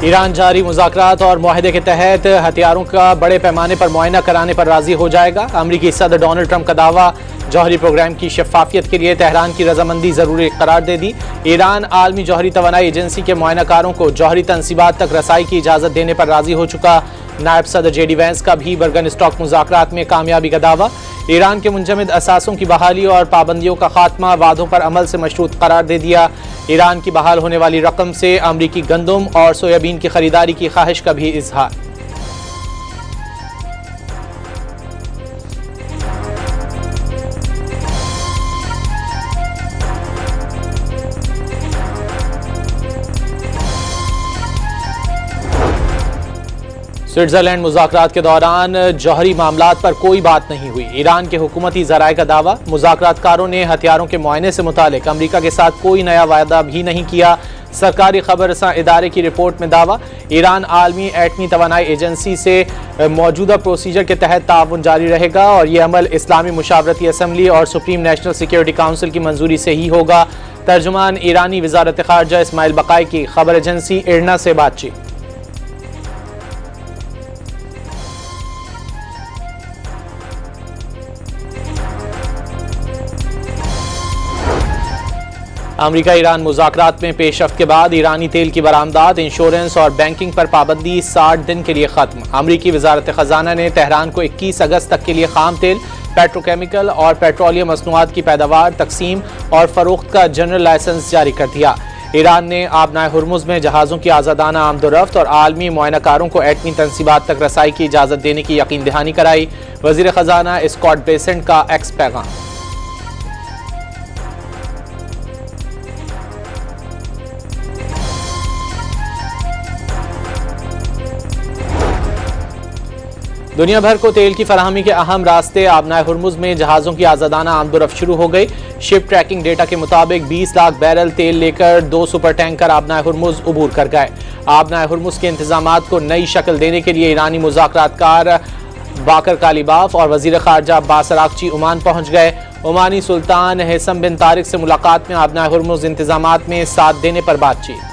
Iran जारी मुज़ाकरात और मुआहदे के तहत हथियारों का बड़े पैमाने पर मुआयना कराने पर राजी हो जाएगा। अमरीकी सदर डोनाल्ड ट्रंप का दावा, जौहरी प्रोग्राम की शफाफियत के लिए तेहरान की रजामंदी जरूरी करार दे दी। ईरान आलमी जौहरी तवानाई एजेंसी के मुआयनाकारों को जौहरी तनसीबात तक रसाई की इजाज़त देने पर राजी हो चुका। नायब सदर JD वैंस का भी बर्गन स्टॉक मुज़ाकरात में कामयाबी का दावा। ईरान के मुंजमद असासों की बहाली और पाबंदियों का खात्मा वादों पर अमल से मशरूत करार दे दिया। ईरान की बहाल होने वाली रकम से अमरीकी गंदम और सोयाबीन की खरीदारी की ख्वाहिश का भी इजहार। स्विट्जरलैंड मुज़ाकरात के दौरान जौहरी मामलात पर कोई बात नहीं हुई। ईरान के हुकूमती ज़राए का दावा, मुज़ाकरातकारों ने हथियारों के मुआयने से मुतालिक अमरीका के साथ कोई नया वायदा भी नहीं किया। सरकारी खबर रसां इदारे की रिपोर्ट में दावा, ईरान आलमी एटमी तवानाई एजेंसी से मौजूदा प्रोसीजर के तहत ताउन जारी रहेगा और यह अमल इस्लामी मुशावरती असम्बली और सुप्रीम नेशनल सिक्योरिटी काउंसिल की मंजूरी से ही होगा। तर्जुमान ईरानी वजारत खारजा इस्माइल बकाई की खबर एजेंसी इरना से बातचीत। अमरीका ईरान मुज़ाकरात में पेशरफ्त के बाद ईरानी तेल की बरामदात, इंश्योरेंस और बैंकिंग पर पाबंदी 60 दिन के लिए खत्म। अमरीकी वजारत खजाना ने तेहरान को 21 अगस्त तक के लिए खाम तेल, पेट्रोकेमिकल और पेट्रोलियम मसनूआत की पैदावार, तकसीम और फरोख्त का जनरल लाइसेंस जारी कर दिया। ईरान ने आबनाए हुर्मुज़ में जहाज़ों की आज़ादाना आमदोरफ्त और आलमी मुआयनाकारों को एटमी तनसीबात तक रसाई की इजाज़त देने की यकीन दहानी कराई। वज़ीर खजाना स्कॉट बेसेंट का एक्स पैगाम। दुनिया भर को तेल की फराहमी के अहम रास्ते आबनाए हुर्मुज़ में जहाज़ों की आज़ादाना आमदोरफ्त शुरू हो गई। शिप ट्रैकिंग डेटा के मुताबिक 20 लाख बैरल तेल लेकर 2 सुपर टैंकर आबनाए हुर्मुज़ उबूर कर गए। आबनाए हुर्मुज़ के इंतजामात को नई शक्ल देने के लिए ईरानी मुज़ाकरातकार बाकर कालीबाफ और वज़ीर खारजा अब्बास अरागची ओमान पहुंच गए। ओमानी सुल्तान हैसम बिन तारिक से मुलाकात में आबनाए हुर्मुज़ इंतजामात में साथ देने पर बातचीत।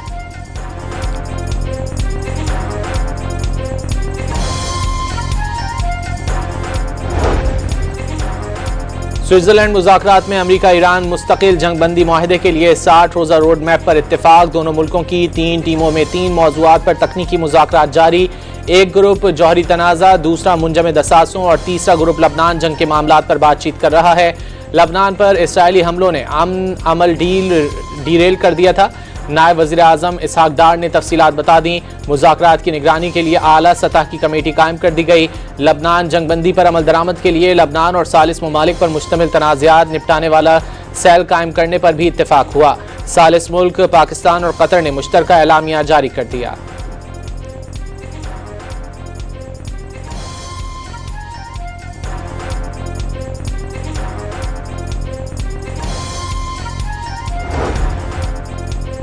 स्विट्जरलैंड मुज़ाकरात में अमरीका ईरान मुस्तकिल जंगबंदी मुआहदे के लिए 60 रोज़ा रोड मैप पर इत्तेफाक। दोनों मुल्कों की 3 टीमों में 3 मौज़ूआत पर तकनीकी मुज़ाकरात जारी। एक ग्रुप जौहरी तनाज़ा, दूसरा मुंजमद असासों और तीसरा ग्रुप लबनान जंग के मामलात पर बातचीत कर रहा है। लबनान पर इसराइली हमलों ने अमल डीरेल कर दिया था। नायब वज़ीर आज़म इसहाक डार ने तफसीलात बता दी। मुज़ाकरात की निगरानी के लिए आला सतह की कमेटी कायम कर दी गई। लबनान जंगबंदी पर अमल दरामद के लिए लबनान और सालिस ममालिक पर मुश्तमिल तनाज़ात निपटाने वाला सेल कायम करने पर भी इत्तेफाक हुआ। सालिस मुल्क पाकिस्तान और कतर ने मुश्तरका एलामिया जारी कर दिया।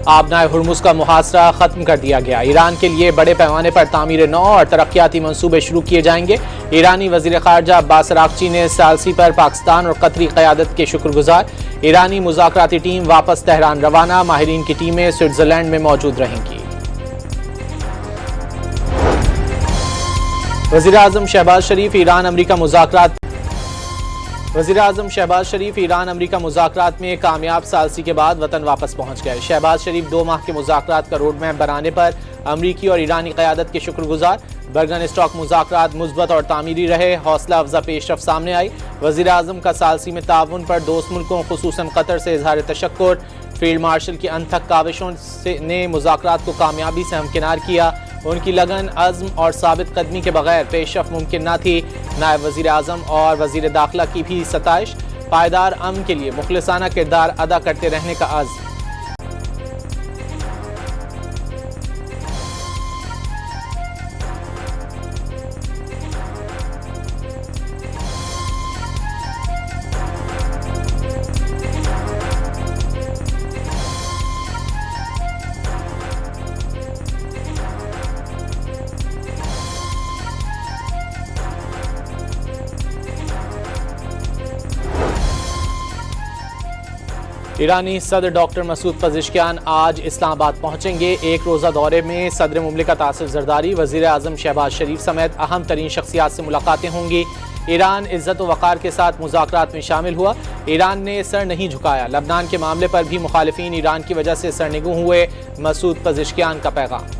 आबनाए हुर्मुज़ का मुहासरा खत्म कर दिया गया। ईरान के लिए बड़े पैमाने पर तामीर नौ और तरक्याती मंसूबे शुरू किए जाएंगे। ईरानी वज़ीर खारजा अब्बास अरागची ने सालसी पर पाकिस्तान और कतरी क़यादत के शुक्रगुजार। ईरानी मुज़ाकराती टीम वापस तेहरान रवाना। माहिरीन की टीमें स्विट्जरलैंड में मौजूद रहेंगी। वज़ीर आज़म शहबाज शरीफ ईरान अमरीका मुज़ाकरात वज़ीर आज़म शहबाज शरीफ ईरान अमरीका मुज़ाकरात में कामयाब सालसी के बाद वतन वापस पहुंच गए। शहबाज शरीफ 2 माह के मुज़ाकरात का रोड मैप बनाने पर अमरीकी और ईरानी क़यादत के शुक्रगुजार। बर्गन स्टॉक मुज़ाकरात मुस्बत और तामीरी रहे। हौसला अफजा पेशरफ सामने आई। वज़ीर आज़म का सालसी में ताउन पर दोस्त मुल्कों खुसूसन कतर से इजहार तशक्कुर। फील्ड मार्शल की अनथक काविशों ने मुज़ाकरात को कामयाबी से हमकिनार किया। उनकी लगन, अज़्म और साबित कदमी के बगैर पेशरफ मुमकिन न थी। नायब वज़ीर आज़म और वज़ीर दाखिला की भी सताइश। पायदार अमन के लिए मुखलिसाना किरदार अदा करते रहने का अज़्म। ईरानी सदर डॉक्टर मसूद पज़ेश्कियान आज इस्लामाबाद पहुंचेंगे। एक रोज़ा दौरे में सदर मुमलिकत आसिफ जरदारी, वज़ीर आज़म शहबाज शरीफ समेत अहम तरीन शख्सियात से मुलाकातें होंगी। ईरान इज्जत व वक़ार के साथ मुज़ाकरात में शामिल हुआ। ईरान ने सर नहीं झुकाया। लबनान के मामले पर भी मुखालिफिन ईरान की वजह से सरनिगू हुए। मसूद पज़ेश्कियान का पैगाम।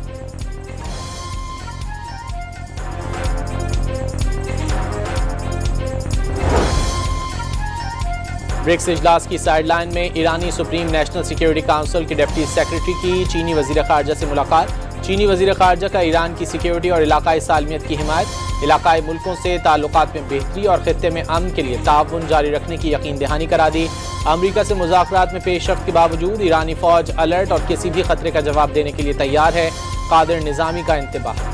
ब्रिक्स इजलास की साइडलाइन में ईरानी सुप्रीम नेशनल सिक्योरिटी काउंसिल के डिप्टी सेक्रेटरी की चीनी वज़ीर ख़ारजा से मुलाकात। चीनी वज़ीर ख़ारजा का ईरान की सिक्योरिटी और इलाकाई सालमियत की हिमायत, इलाकाई मुल्कों से ताल्लुकात में बेहतरी और खित्ते में अमन के लिए ताउन जारी रखने की यकीन दहानी करा दी। अमरीका से मुज़ाकरात में पेशरफ्त के बावजूद ईरानी फ़ौज अलर्ट और किसी भी खतरे का जवाब देने के लिए तैयार है। कादिर निज़ामी का इंतबाह।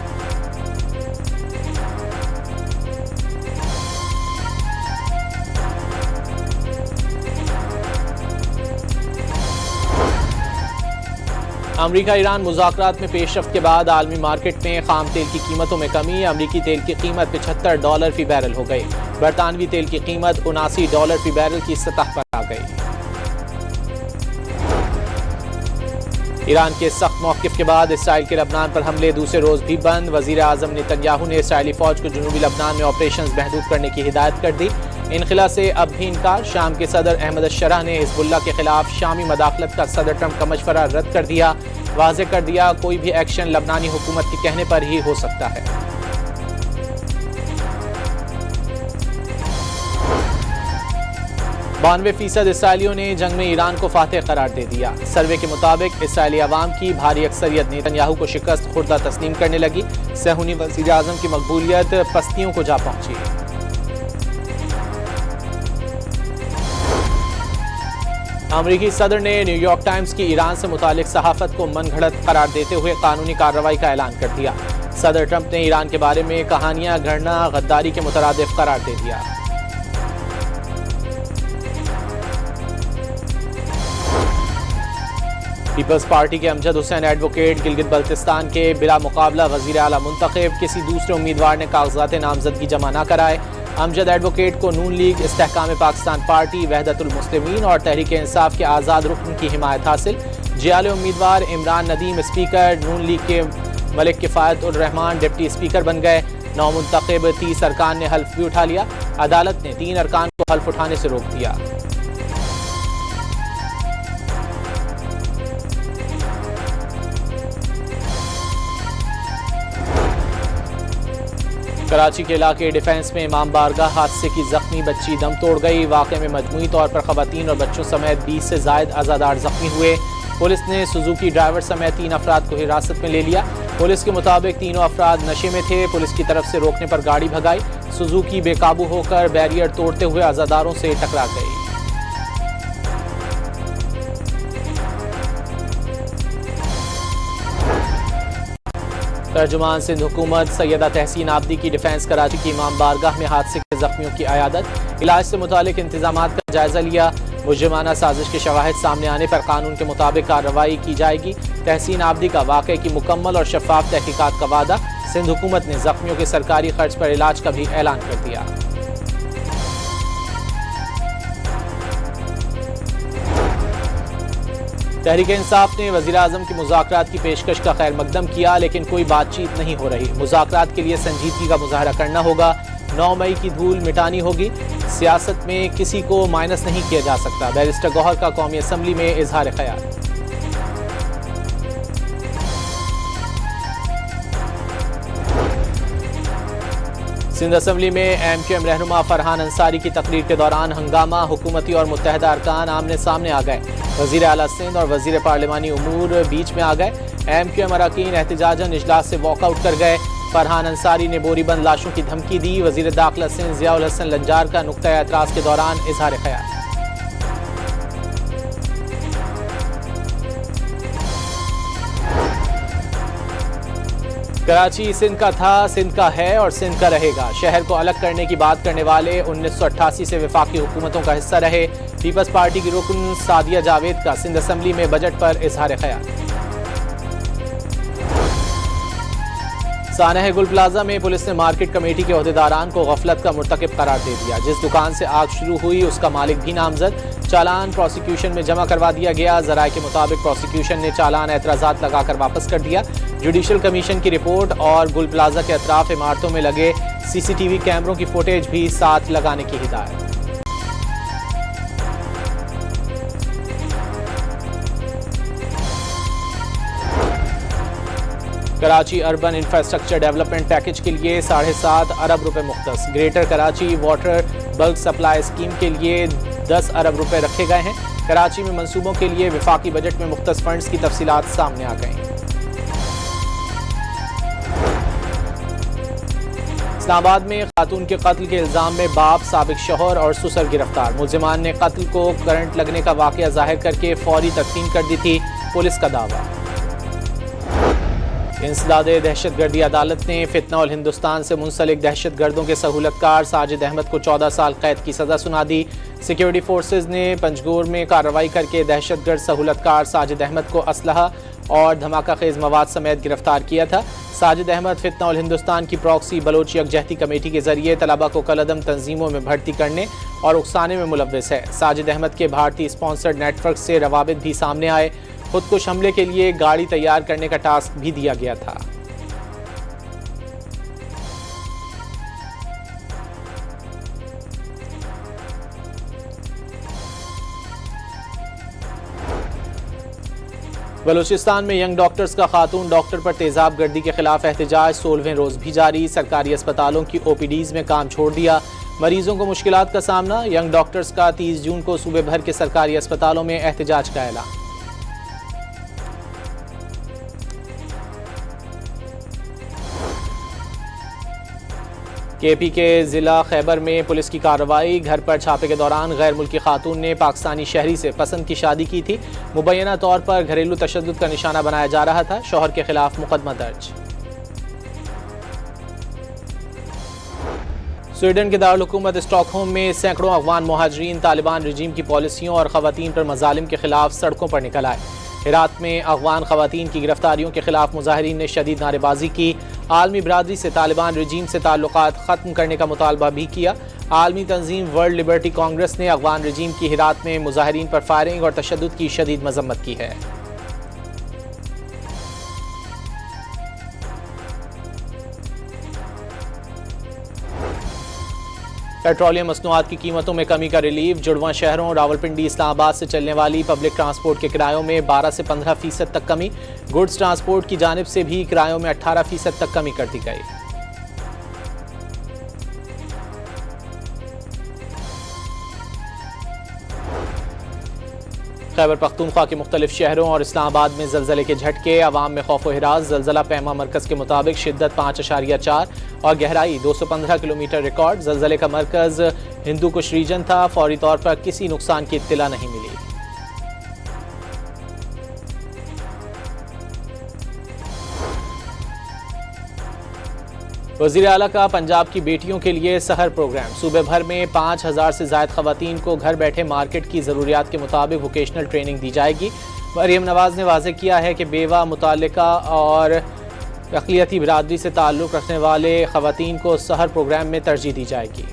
अमरीका ईरान मुज़ाकरात में पेशरफ्त के बाद आलमी मार्केट में खाम तेल की कीमतों में कमी। अमरीकी तेल की कीमत $75 फी बैरल हो गई। बरतानवी तेल की कीमत $79 फी बैरल की सतह पर आ गई। ईरान के सख्त मौक़िफ़ के बाद इसराइल के लबनान पर हमले दूसरे रोज़ भी बंद। वज़ीर आज़म नेतन्याहू ने इसराइली फ़ौज को जनूबी लबनान में ऑपरेशन महदूद करने की हिदायत कर दी। इनखिला से अब भी इनकार। शाम के सदर अहमद अश-शरा ने हिज़्बुल्लाह के खिलाफ शामी मदाखलत का सदर ट्रंप का मशवरा रद्द कर दिया। वाज़ेह कर दिया कोई भी एक्शन लबनानी हुकूमत के कहने पर ही हो सकता है। 92% इसराइलियों ने जंग में ईरान को फातेह करार दे दिया। सर्वे के मुताबिक इसराइली अवाम की भारी अक्सरियत नेतन्याहू को शिकस्त खुर्दा तस्लीम करने लगी। सहूनी वज़ीर आज़म की मकबूलियत पस्तियों को जा पहुंची। अमरीकी सदर ने न्यूयॉर्क टाइम्स की ईरान से मुतालिक सहाफत को मनगढ़ंत करार देते हुए कानूनी कार्रवाई का ऐलान कर दिया। सदर ट्रंप ने ईरान के बारे में कहानियां गढ़ना गद्दारी के मुतरादिफ करार दे दिया। पीपल्स पार्टी के अमजद हुसैन एडवोकेट गिलगित बल्तिस्तान के बिला मुकाबला वज़ीर आला मुंतखब, किसी दूसरे उम्मीदवार ने कागजात नामजदगी जमा न कराए। अमजद एडवोकेट को नून लीग, इस्तेहकाम पाकिस्तान पार्टी, वहदतुल मुस्लिमीन और तहरीक इंसाफ के आज़ाद रुकन की हिमायत हासिल। जियाले उम्मीदवार इमरान नदीम स्पीकर, नून लीग के मलिक किफ़ायत उर रहमान डिप्टी स्पीकर बन गए। नौमुंतखब 30 अरकान ने हल्फ भी उठा लिया। अदालत ने 3 अरकान को हल्फ उठाने से रोक दिया। कराची के इलाके डिफेंस में इमाम बारगाह हादसे की जख्मी बच्ची दम तोड़ गई। वाक़े में मजमूई तौर पर खवातीन और बच्चों समेत 20 से ज़ायद अज़ादार जख्मी हुए। पुलिस ने सुजुकी ड्राइवर समेत 3 अफराद को हिरासत में ले लिया। पुलिस के मुताबिक तीनों अफराद नशे में थे। पुलिस की तरफ से रोकने पर गाड़ी भगाई। सुजुकी बेकाबू होकर बैरियर तोड़ते हुए अज़ादारों से टकरा गई। तर्जुमान सिंध हुकूमत सैयदा तहसीन आबदी की डिफेंस कराची की इमाम बारगाह में हादसे के जख्मियों की अयादत, इलाज से मुतालिक इंतजामात का जायजा लिया। मुजरिमाना साजिश के शवाहिद सामने आने पर कानून के मुताबिक कार्रवाई की जाएगी। तहसीन आबदी का वाक़े की मुकम्मल और शफाफ तहकीकात का वादा। सिंध हुकूमत ने जख्मियों के सरकारी खर्च पर इलाज का भी ऐलान कर दिया। तहरीक इंसाफ ने वज़ीर आज़म की मुज़ाकरात की पेशकश का खैर मकदम किया, लेकिन कोई बातचीत नहीं हो रही। मुज़ाकरात के लिए संजीदगी का मुज़ाहरा करना होगा। 9 मई की धूल मिटानी होगी। सियासत में किसी को माइनस नहीं किया जा सकता। बैरिस्टर गौहर का कौमी असम्बली में इजहार ख्याल। सिंध असम्बली में MQM रहनुमा फरहान अंसारी की तकरीर के दौरान हंगामा। हुकूमती और मुत्तहदा अरकान आमने सामने आ गए। वज़ीर आला सिंध और वज़ीर पार्लिमानी उमूर बीच में आ गए। MQM अरकान एहतजाजन इजलास से वॉकआउट कर गए। फरहान अंसारी ने बोरीबंद लाशों की धमकी दी। वज़ीर दाखिला सिंध ज़ियाउल हसन लंजार का नुक्ता एतराज़ के दौरान इजहार ख्याल। कराची सिंध का था, सिंध का है और सिंध का रहेगा। शहर को अलग करने की बात करने वाले 1988 से वफाकी हुकूमतों का हिस्सा रहे। पीपल्स पार्टी की रुकन सादिया जावेद का सिंध असम्बली में बजट पर इजहार ख्याल। सानह गुल प्लाजा में पुलिस ने मार्केट कमेटी के ओहदेदारान को गफलत का मुर्तकिब करार दे दिया। जिस दुकान से आग शुरू हुई उसका मालिक भी नामजद। चालान प्रोसिक्यूशन में जमा करवा दिया गया। जराये के मुताबिक प्रोसिक्यूशन ने चालान एतराजात लगाकर वापस कर दिया। जुडिशल कमीशन की रिपोर्ट और गुल प्लाजा के अतराफ इमारतों में लगे CCTV कैमरों की फुटेज भी साथ लगाने की हिदायत। Karachi urban infrastructure development package के लिए 7.5 अरब रुपए मुख्तस। Greater Karachi water bulk supply scheme के लिए 10 अरब रुपए रखे गए हैं। कराची में मंसूबों के लिए विफाकी बजट में मुख्तस फंड्स की तफसीलात सामने आ गई। इस्लामाबाद में खातून के कत्ल के इल्जाम में बाप, साबिक शौहर और ससुर गिरफ्तार। मुल्जिमान ने कत्ल को करंट लगने का वाकया जाहिर करके फौरी तदफीन कर दी थी, पुलिस का दावा। इंसदादे दहशतगर्दी अदालत ने फितना और हिंदुस्तान से मुंसलिक दहशतगर्दों के सहूलतकार साजिद अहमद को 14 साल कैद की सजा सुना दी। सिक्योरिटी फोर्सेज ने पंजगोर में कार्रवाई करके दहशतगर्द सहूलतकार साजिद अहमद को असलहा और धमाका खेज मवाद समेत गिरफ्तार किया था। साजिद अहमद फितना और हिंदुस्तान की प्रॉक्सी बलोच यकजहती कमेटी के जरिए तलबा को कलअदम तंजीमों में भर्ती करने और उकसाने में मुलव्विस है। साजिद अहमद के भारतीय स्पॉन्सर्ड नेटवर्क से रवाबित भी सामने आए। खुदकुश हमले के लिए गाड़ी तैयार करने का टास्क भी दिया गया था। बलूचिस्तान में यंग डॉक्टर्स का खातून डॉक्टर पर तेजाब गर्दी के खिलाफ एहतजाज 16वें रोज भी जारी। सरकारी अस्पतालों की OPDs में काम छोड़ दिया। मरीजों को मुश्किलात का सामना। यंग डॉक्टर्स का 30 जून को सूबे भर के सरकारी अस्पतालों में एहतजाज का ऐलान। KP के जिला खैबर में पुलिस की कार्रवाई। घर पर छापे के दौरान गैर मुल्की खातून ने पाकिस्तानी शहरी से पसंद की शादी की थी। मुबैना तौर पर घरेलू तशद्दुद का निशाना बनाया जा रहा था। शौहर के खिलाफ मुकदमा दर्ज। स्वीडन के दारुल-हुकूमत स्टॉकहोम में सैकड़ों अफगान मुहाजिरीन तालिबान रजीम की पॉलिसियों और खवातीन पर मजालिम के खिलाफ सड़कों पर निकल आए। हेरात में अफगान खवातीन की गिरफ्तारियों के खिलाफ मुजाहिरीन ने शदीद नारेबाजी की। आलमी बरादरी से तालिबान रजीम से ताल्लुकात ख़त्म करने का मुतालबा भी किया। आलमी तंजीम वर्ल्ड लिबर्टी कांग्रेस ने अफगान रजीम की हिरात में मुजाहिरीन पर फायरिंग और तशद्दुद की शदीद मजम्मत की है। पेट्रोलियम मसनूआत की कीमतों में कमी का रिलीफ। जुड़वां शहरों रावलपिंडी इस्लामाबाद से चलने वाली पब्लिक ट्रांसपोर्ट के किरायों में 12 से 15% तक कमी। गुड्स ट्रांसपोर्ट की जानिब से भी किरायों में 18% तक कमी कर दी गई। खैबर पख्तूनख्वा के मुख्तलिफ शहरों और इस्लामाबाद में जलजले के झटके। अवाम में खौफ व हिरास। जलजला पैमा मरकज के मुताबिक शिद्दत 5.4 और गहराई 215 किलोमीटर रिकॉर्ड। जलजले का मरकज हिंदू कुश रीजन था। फौरी तौर पर किसी नुकसान की इत्तला नहीं मिली। वज़ीर आला का पंजाब की बेटियों के लिए सहर प्रोग्राम। सूबे भर में 5000 से ज़ायद खवातीन को घर बैठे मार्केट की ज़रूरियात के मुताबिक वोकेशनल ट्रेनिंग दी जाएगी। मरियम नवाज़ ने वाज़ेह किया है कि बेवा, मुतालिका और अक़लियती बिरादरी से ताल्लुक़ रखने वाले खवातीन को सहर प्रोग्राम में तरजीह दी जाएगी।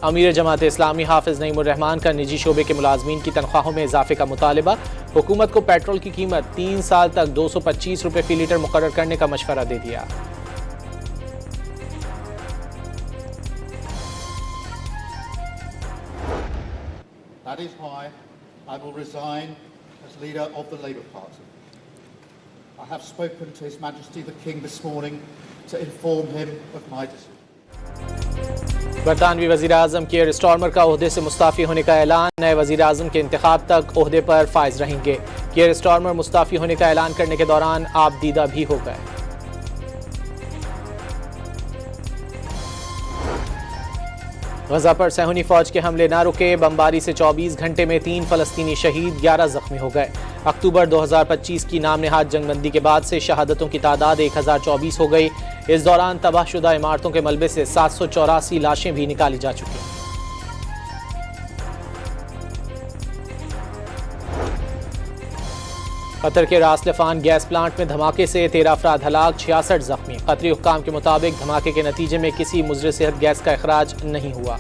अमीर जमात इस्लामी हाफिज़ नईमुर रहमान का निजी शोबे के मुलाजमीन की तनख्वाहों में इजाफे का मुतालबा। हुकूमत को पेट्रोल की कीमत 3 साल तक 225 रुपये फ़ी लीटर मुकर्रर करने का मशवरा दे दिया। That is why I will resign as leader of the Labour Party. I have spoken to His Majesty the King this morning to inform him of my decision. बरतानवी वज़ीर आज़म कियर स्टार्मर का ओहदे से मुस्ताफ़ी होने का ऐलान। नए वज़ीर आज़म के इंतखाब तक ओहदे पर फाइज रहेंगे। कियर स्टार्मर मुस्ताफ़ी होने का ऐलान करने के दौरान आप दीदा भी हो गए। गजा पर सहूनी फौज के हमले ना रुके। बमबारी से 24 घंटे में 3 फ़लस्तीनी शहीद, 11 जख्मी हो गए। अक्टूबर 2025 की नाम नहाद जंगबंदी के बाद से शहादतों की तादाद 1024 हो गई। इस दौरान तबाहशुदा इमारतों के मलबे से 784 लाशें भी निकाली जा चुकी हैं। कतर के रास लफान गैस प्लांट में धमाके से 13 अफराद हलाक, 66 जख्मी। कतरी हुक्काम के मुताबिक धमाके के नतीजे में किसी मुज़र सेहत गैस का अखराज नहीं हुआ।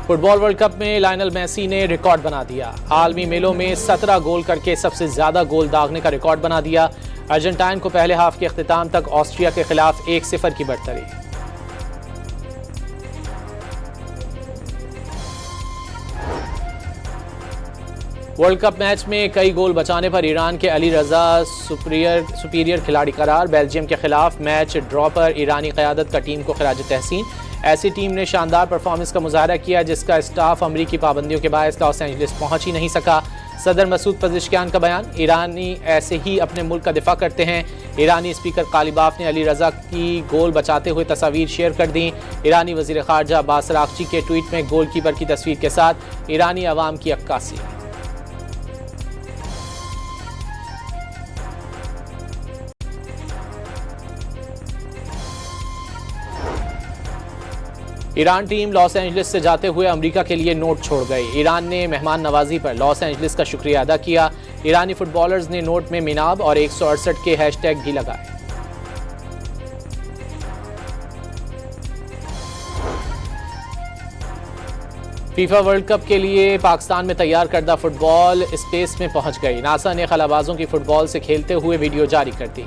फुटबॉल वर्ल्ड कप में लायनल मेसी ने रिकॉर्ड बना दिया। आलमी मेलों में 17 गोल करके सबसे ज्यादा गोल दागने का रिकॉर्ड बना दिया। अर्जेंटाइन को पहले हाफ के अख्तिताम तक ऑस्ट्रिया के खिलाफ 1-0 की बढ़तरी। वर्ल्ड कप मैच में कई गोल बचाने पर ईरान के अली रजा सुपीरियर खिलाड़ी करार। बेल्जियम के खिलाफ मैच ड्रॉ पर ईरानी क़यादत का टीम को खिराज तहसीन। ऐसी टीम ने शानदार परफॉर्मेंस का मुजाहरा किया जिसका स्टाफ अमरीकी पाबंदियों के बायस लॉस एंजलिस पहुंच ही नहीं सका। सदर मसूद पज़ेश्कियान का बयान, ईरानी ऐसे ही अपने मुल्क का दिफा करते हैं। ईरानी स्पीकर कालिबाफ ने अली रजा की गोल बचाते हुए तस्वीर शेयर कर दी। ईरानी वज़ीर ख़ारजा अब्बास अराग़ची के ट्वीट में गोलकीपर की तस्वीर के साथ ईरानी अवाम की अक्कासी। ईरान टीम लॉस एंजलिस से जाते हुए अमेरिका के लिए नोट छोड़ गई। ईरान ने मेहमान नवाजी पर लॉस एंजलिस का शुक्रिया अदा किया। ईरानी फुटबॉलर्स ने नोट में मिनाब और 168 के हैशटैग भी लगाए। फीफा वर्ल्ड कप के लिए पाकिस्तान में तैयार करदा फुटबॉल स्पेस में पहुंच गई। नासा ने खलाबाजों की फुटबॉल से खेलते हुए वीडियो जारी कर दी।